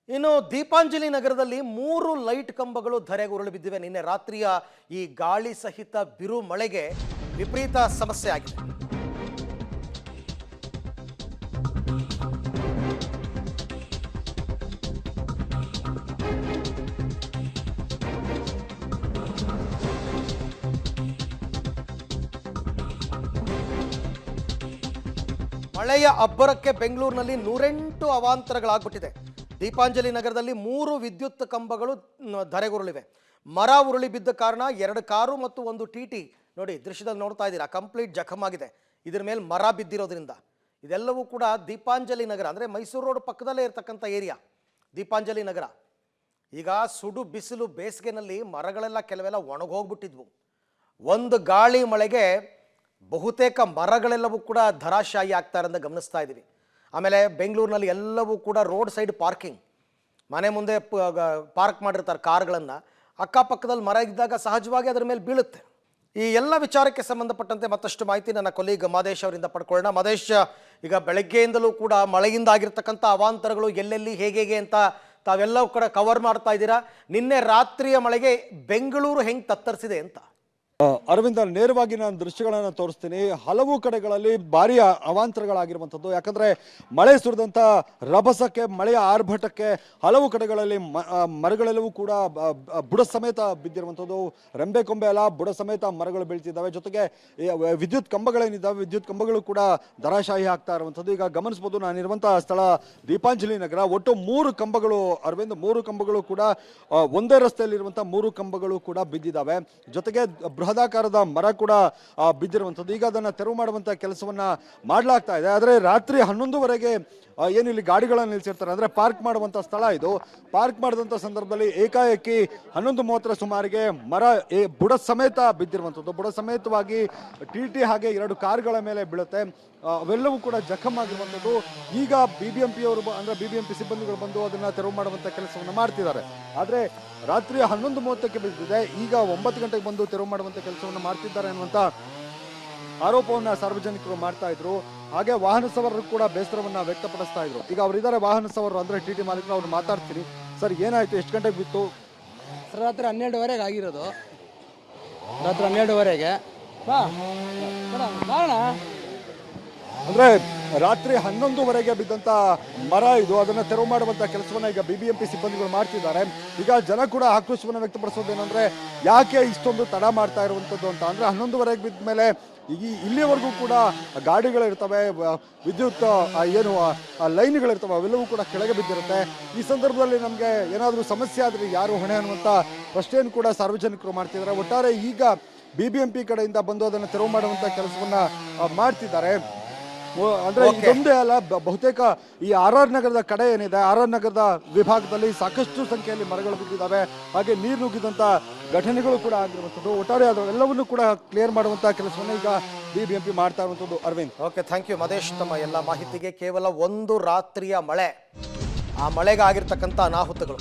ಇನ್ನು ದೀಪಾಂಜಲಿ ನಗರದಲ್ಲಿ 3 ಲೈಟ್ ಕಂಬಗಳು ಧರೆಗೆ ಉರುಳಿ ಬಿದ್ದಿವೆ. ನಿನ್ನೆ ರಾತ್ರಿಯ ಈ ಗಾಳಿ ಸಹಿತ ಬಿರು ಮಳೆಗೆ ವಿಪರೀತ ಸಮಸ್ಯೆ ಆಗಿದೆ. ಮಳೆಯ ಅಬ್ಬರಕ್ಕೆ ಬೆಂಗಳೂರಿನಲ್ಲಿ 108 ಅವಾಂತರಗಳಾಗ್ಬಿಟ್ಟಿದೆ. ದೀಪಾಂಜಲಿ ನಗರದಲ್ಲಿ 3 ವಿದ್ಯುತ್ ಕಂಬಗಳು ಧರೆಗುರುಳಿವೆ. ಮರ ಉರುಳಿ ಬಿದ್ದ ಕಾರಣ 2 ಕಾರು ಮತ್ತು 1 ಟಿಟಿ ನೋಡಿ ದೃಶ್ಯದಲ್ಲಿ ನೋಡ್ತಾ ಇದ್ದೀರಾ, ಕಂಪ್ಲೀಟ್ ಜಖಮಾಗಿದೆ. ಇದ್ರ ಮೇಲೆ ಮರ ಬಿದ್ದಿರೋದ್ರಿಂದ ಇದೆಲ್ಲವೂ ಕೂಡ ದೀಪಾಂಜಲಿ ನಗರ ಅಂದರೆ ಮೈಸೂರು ರೋಡ್ ಪಕ್ಕದಲ್ಲೇ ಇರತಕ್ಕಂಥ ಏರಿಯಾ ದೀಪಾಂಜಲಿ ನಗರ. ಈಗ ಸುಡು ಬಿಸಿಲು ಬೇಸಿಗೆನಲ್ಲಿ ಮರಗಳೆಲ್ಲ ಕೆಲವೆಲ್ಲ ಒಣಗೋಗ್ಬಿಟ್ಟಿದ್ವು. ಒಂದು ಗಾಳಿ ಮಳೆಗೆ ಬಹುತೇಕ ಮರಗಳೆಲ್ಲವೂ ಕೂಡ ಧರಾಶಾಯಿ ಆಗ್ತಾರೆ ಅಂತ ಗಮನಿಸ್ತಾ ಇದ್ದೀವಿ. ಆಮೇಲೆ ಬೆಂಗಳೂರಿನಲ್ಲಿ ಎಲ್ಲವೂ ಕೂಡ ರೋಡ್ ಸೈಡ್ ಪಾರ್ಕಿಂಗ್, ಮನೆ ಮುಂದೆ ಪಾರ್ಕ್ ಮಾಡಿರ್ತಾರೆ ಕಾರ್ಗಳನ್ನು. ಅಕ್ಕಪಕ್ಕದಲ್ಲಿ ಮರ ಇದ್ದಾಗ ಸಹಜವಾಗಿ ಅದರ ಮೇಲೆ ಬೀಳುತ್ತೆ. ಈ ಎಲ್ಲ ವಿಚಾರಕ್ಕೆ ಸಂಬಂಧಪಟ್ಟಂತೆ ಮತ್ತಷ್ಟು ಮಾಹಿತಿ ನನ್ನ ಕೊಲೀಗ್ ಮಾದೇಶ್ ಅವರಿಂದ ಪಡ್ಕೊಳ್ಳೋಣ. ಮಾದೇಶ್, ಈಗ ಬೆಳಗ್ಗೆಯಿಂದಲೂ ಕೂಡ ಮಳೆಯಿಂದ ಆಗಿರ್ತಕ್ಕಂಥ ಅವಾಂತರಗಳು ಎಲ್ಲೆಲ್ಲಿ ಹೇಗೆ ಅಂತ ತಾವೆಲ್ಲವೂ ಕೂಡ ಕವರ್ ಮಾಡ್ತಾ ಇದ್ದೀರಾ. ನಿನ್ನೆ ರಾತ್ರಿಯ ಮಳೆಗೆ ಬೆಂಗಳೂರು ಹೆಂಗೆ ತತ್ತರಿಸಿದೆ ಅಂತ? ಅರವಿಂದ, ನೇರವಾಗಿ ನಾನು ದೃಶ್ಯಗಳನ್ನು ತೋರಿಸ್ತೀನಿ. ಹಲವು ಕಡೆಗಳಲ್ಲಿ ಭಾರಿ ಅವಾಂತರಗಳಾಗಿರುವಂಥದ್ದು. ಯಾಕಂದ್ರೆ ಮಳೆ ಸುರಿದಂಥ ರಭಸಕ್ಕೆ, ಮಳೆಯ ಆರ್ಭಟಕ್ಕೆ ಹಲವು ಕಡೆಗಳಲ್ಲಿ ಮರಗಳೆಲ್ಲವೂ ಕೂಡ ಬುಡ ಸಮೇತ ಬಿದ್ದಿರುವಂಥದ್ದು. ರೆಂಬೆ ಕೊಂಬೆ ಅಲ್ಲ, ಬುಡ ಸಮೇತ ಮರಗಳು ಬೀಳ್ತಿದ್ದಾವೆ. ಜೊತೆಗೆ ವಿದ್ಯುತ್ ಕಂಬಗಳೇನಿದ್ದಾವೆ, ವಿದ್ಯುತ್ ಕಂಬಗಳು ಕೂಡ ಧರಾಶಾಹಿ ಆಗ್ತಾ ಇರುವಂಥದ್ದು. ಈಗ ಗಮನಿಸಬಹುದು, ನಾನಿರುವಂತಹ ಸ್ಥಳ ದೀಪಾಂಜಲಿ ನಗರ. ಒಟ್ಟು 3 ಕಂಬಗಳು ಅರವಿಂದ್, 3 ಕಂಬಗಳು ಕೂಡ ಒಂದೇ ರಸ್ತೆಯಲ್ಲಿರುವಂತಹ 3 ಕಂಬಗಳು ಕೂಡ ಬಿದ್ದಿದ್ದಾವೆ. ಜೊತೆಗೆ ಬೃಹದಾಕಾರದ ಮರ ಕೂಡ ಬಿದ್ದಿರುವಂಥದ್ದು. ಈಗ ಅದನ್ನು ತೆರವು ಮಾಡುವಂಥ ಕೆಲಸವನ್ನ ಮಾಡಲಾಗ್ತಾ ಇದೆ. ಆದರೆ ರಾತ್ರಿ 11ವರೆಗೆ ಏನು ಇಲ್ಲಿ ಗಾಡಿಗಳನ್ನು ನಿಲ್ಲಿಸಿರ್ತಾರೆ, ಅಂದರೆ ಪಾರ್ಕ್ ಮಾಡುವಂಥ ಸ್ಥಳ ಇದು. ಪಾರ್ಕ್ ಮಾಡಿದಂಥ ಸಂದರ್ಭದಲ್ಲಿ ಏಕಾಏಕಿ 11:30 ಸುಮಾರಿಗೆ ಮರ ಬುಡ ಸಮೇತ ಬಿದ್ದಿರುವಂಥದ್ದು. ಬುಡ ಸಮೇತವಾಗಿ ಟಿ ಹಾಗೆ 2 ಕಾರ್ಗಳ ಮೇಲೆ ಬೀಳುತ್ತೆ. ಅವೆಲ್ಲವೂ ಕೂಡ ಜಖಮ್ ಆಗಿರುವಂಥದ್ದು. ಈಗ BBMP ಅವರು ಅಂದರೆ BBMP ಸಿಬ್ಬಂದಿಗಳು ಬಂದು ಅದನ್ನು ತೆರವು ಮಾಡುವಂಥ ಕೆಲಸವನ್ನು ಮಾಡ್ತಿದ್ದಾರೆ. ಆದರೆ ರಾತ್ರಿ 11:30ಕ್ಕೆ ಬಿದ್ದಿದೆ. ಈಗ 9 ಗಂಟೆಗೆ ಬಂದು ತೆರವು ಮಾಡುವಂಥ ಕೆಲಸವನ್ನು ಮಾಡ್ತಿದ್ದಾರೆ ಅನ್ನುವಂಥ ಆರೋಪವನ್ನ ಸಾರ್ವಜನಿಕರು ಮಾಡ್ತಾ ಇದ್ರು. ಹಾಗೆ ವಾಹನ ಸವಾರರು ಕೂಡ ಬೇಸರವನ್ನ ವ್ಯಕ್ತಪಡಿಸ್ತಾ ಇದ್ರು. ಈಗ ಅವರಿದ್ದಾರೆ ವಾಹನ ಸವಾರರು, ಅಂದ್ರೆ ಟಿಟಿ ಮಾಲೀಕರು. ಅವ್ರು ಮಾತಾಡ್ತೀನಿ. ಸರ್, ಏನಾಯ್ತು? ಎಷ್ಟು ಗಂಟೆಗೆ ಬಿತ್ತು? ರಾತ್ರಿ 12ವರೆಗೆ ಆಗಿರೋದು. ರಾತ್ರಿ 12ವರೆಗೆ ಅಂದ್ರೆ ರಾತ್ರಿ 11ವರೆಗೆ ಬಿದ್ದಂತ ಮರ ಇದು. ಅದನ್ನ ತೆರವು ಮಾಡುವಂತ ಕೆಲಸವನ್ನ ಈಗ BBMP ಸಿಬ್ಬಂದಿಗಳು ಮಾಡ್ತಿದ್ದಾರೆ. ಈಗ ಜನ ಕೂಡ ಆಕ್ರೋಶವನ್ನ ವ್ಯಕ್ತಪಡಿಸೋದೇನಂದ್ರೆ, ಯಾಕೆ ಇಷ್ಟೊಂದು ತಡ ಮಾಡ್ತಾ ಇರುವಂತದ್ದು ಅಂತ. ಅಂದ್ರೆ 11ವರೆಗೆ ಬಿದ್ದ ಮೇಲೆ ಇಲ್ಲಿವರೆಗೂ ಕೂಡ ಗಾಡಿಗಳಿರ್ತವೆ, ವಿದ್ಯುತ್ ಏನು ಲೈನ್ಗಳಿರ್ತವೆ, ಅವೆಲ್ಲವೂ ಕೂಡ ಕೆಳಗೆ ಬಿದ್ದಿರುತ್ತೆ. ಈ ಸಂದರ್ಭದಲ್ಲಿ ನಮಗೆ ಏನಾದರೂ ಸಮಸ್ಯೆ ಆದರೆ ಯಾರು ಹೊಣೆ ಅನ್ನುವಂಥ ಪ್ರಶ್ನೆಯನ್ನು ಕೂಡ ಸಾರ್ವಜನಿಕರು ಮಾಡ್ತಿದ್ದಾರೆ. ಒಟ್ಟಾರೆ ಈಗ BBMP ಕಡೆಯಿಂದ ಬಂದು ಅದನ್ನು ತೆರವು ಮಾಡುವಂಥ ಕೆಲಸವನ್ನ ಮಾಡ್ತಿದ್ದಾರೆ. ಅಂದ್ರೆ ಇದೊಂದೇ ಅಲ್ಲ, ಬಹುತೇಕ ಈ RR ನಗರದ ಕಡೆ ಏನಿದೆ, RR ನಗರದ ವಿಭಾಗದಲ್ಲಿ ಸಾಕಷ್ಟು ಸಂಖ್ಯೆಯಲ್ಲಿ ಮರಗಳು ಬಿದ್ದಿದ್ದಾವೆ. ಹಾಗೆ ನೀರು ನುಗ್ಗಿದಂತ ಘಟನೆಗಳು ಕೂಡ ಆಗಿರುವಂಥದ್ದು. ಒಟ್ಟಾರೆ ಅದೆಲ್ಲವನ್ನು ಕೂಡ ಕ್ಲಿಯರ್ ಮಾಡುವಂತಹ ಕೆಲಸವನ್ನು ಈಗ BBMP ಮಾಡ್ತಾ ಇರುವಂಥದ್ದು. Aravind, okay, thank you Madesh ತಮ್ಮ ಎಲ್ಲ ಮಾಹಿತಿಗೆ. ಕೇವಲ ಒಂದು ರಾತ್ರಿಯ ಮಳೆ, ಆ ಮಳೆಗೆ ಆಗಿರ್ತಕ್ಕಂಥ ಅನಾಹುತಗಳು